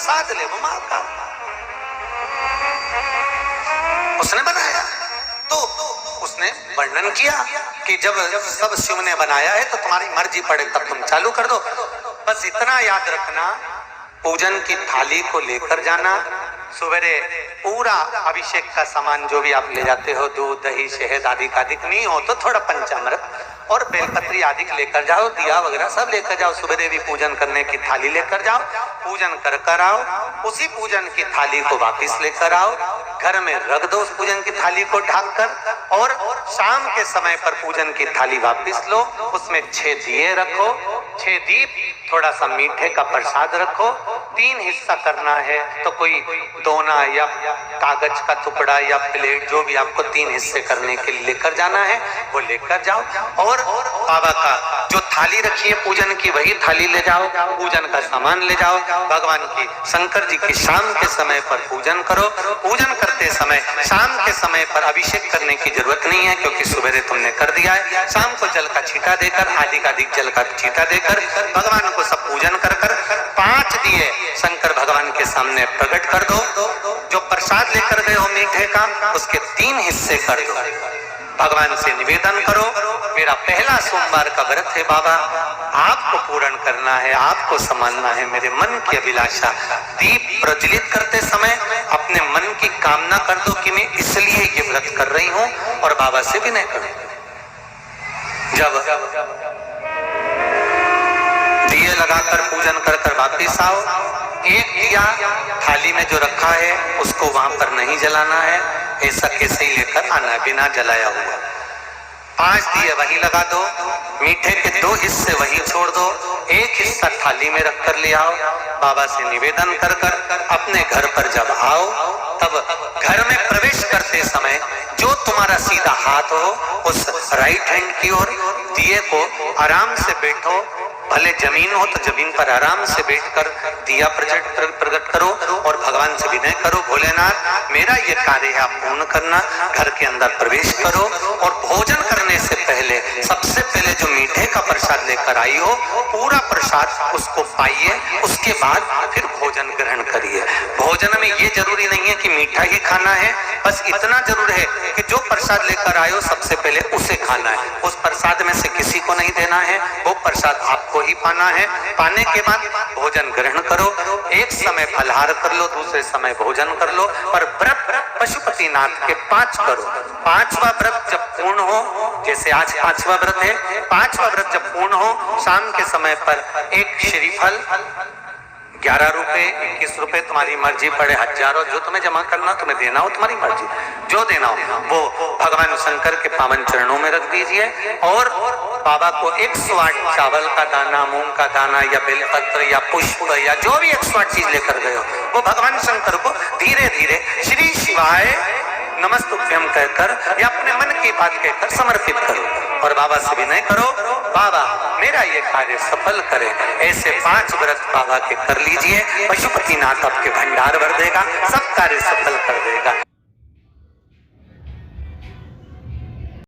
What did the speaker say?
प्रसाद ले वो माँ का, उसने बनाया। तो उसने वर्णन किया कि जब सब शिव ने बनाया है तो तुम्हारी मर्जी पड़े तब तुम चालू कर दो। बस इतना याद रखना, पूजन की थाली को लेकर जाना, सवेरे पूरा अभिषेक का सामान जो भी आप ले जाते हो, दूध दही शहद आदि का, अधिक नहीं हो तो थोड़ा पंचामृत और बेलपत्री आदि लेकर जाओ, दिया वगैरह सब लेकर जाओ। सवेरे भी पूजन करने की थाली लेकर जाओ, पूजन कर आओ, उसी पूजन की थाली को वापस लेकर आओ, घर में रख दो उस पूजन की थाली को ढक कर, और शाम के समय पर पूजन की थाली वापस लो, उसमें 6 दिए रखो, 6 दीप, थोड़ा सा मीठे का प्रसाद रखो। 3 हिस्सा करना है तो कोई दोना या कागज का टुकड़ा या प्लेट जो भी आपको 3 हिस्से करने के लिए लेकर जाना है वो लेकर जाओ, और बाबा का जो थाली रखी है पूजन की वही थाली ले जाओ, पूजन का सामान ले जाओ, भगवान की शंकर जी की शाम के समय पर पूजन करो। पूजन करते समय शाम के समय पर अभिषेक करने की जरूरत नहीं है क्योंकि सवेरे तुमने कर दिया है। शाम को जल का छींटा देकर, अधिक जल का छींटा देकर भगवान को सब पूजन कर 5 दिए शंकर भगवान के सामने प्रकट कर दो। जो प्रसाद लेकर गए हो मीठे का उसके 3 हिस्से कर दो, भगवान से निवेदन करो, मेरा पहला सोमवार का व्रत है बाबा, आपको पूर्ण करना है, आपको सम्मानना है मेरे मन की अभिलाषा। दीप प्रज्वलित करते समय अपने मन की कामना कर दो कि मैं इसलिए ये व्रत कर रही हूं, और बाबा से विनय करो। जब दिए लगाकर पूजन कर वापिस आओ, एक दिया थाली में जो रखा है उसको वहां पर नहीं जलाना है, ऐसा कैसे ही लेकर आना बिना जलाया हुआ। 5 दिए वही लगा दो, मीठे के 2 हिस्से वही छोड़ दो, 1 हिस्सा थाली में रखकर ले आओ। बाबा से निवेदन कर अपने घर पर जब आओ तब घर में प्रवेश करते समय जो तुम्हारा सीधा हाथ हो उस राइट हैंड की ओर दिए को आराम से बैठो, भले जमीन हो तो जमीन पर आराम से बैठकर दिया प्रकट करो और भगवान से विनय करो, भोलेनाथ मेरा ये कार्य है आप पूर्ण करना। घर के अंदर प्रवेश करो और भोजन करने से पहले सबसे पहले जो मीठे का प्रसाद लेकर आई हो पूरा प्रसाद उसको पाइए, उसके बाद फिर भोजन ग्रहण करिए। भोजन में ये जरूरी नहीं है कि मीठा ही खाना है, बस इतना जरूर है कि जो प्रसाद लेकर आए हो सबसे पहले उसे खाना है, उस प्रसाद में से किसी को नहीं देना है, वो प्रसाद आपको ही पाना है। पाने के बाद भोजन ग्रहण करो, एक समय फलहार कर लो, दूसरे समय भोजन कर लो, पर व्रत पशुपतिनाथ के 5 करो। 5वां व्रत जब पूर्ण हो, जैसे आज 5वां व्रत है, 5वां व्रत जब पूर्ण हो शाम के समय पर एक श्रीफल 11 रुपए 21 रुपए तुम्हारी मर्जी पड़े, हजारों जो तुम्हें जमा करना तुम्हें देना हो तुम्हारी मर्जी, जो देना हो वो भगवान शंकर के पावन चरणों में रख दीजिए। और बाबा को 108 चावल का दाना, मूंग का दाना या बेलपत्र या पुष्प या जो भी 108 चीज लेकर गए हो वो भगवान शंकर को धीरे धीरे श्री शिवाय नमस्तुभ्यम कहकर या अपने मन की बात कहकर समर्पित करो और बाबा से विनय करो, बाबा मेरा ये कार्य सफल करे। ऐसे 5 व्रत बाबा के कर लीजिए, पशुपतिनाथ आपके भंडार भर देगा, सब कार्य सफल कर देगा।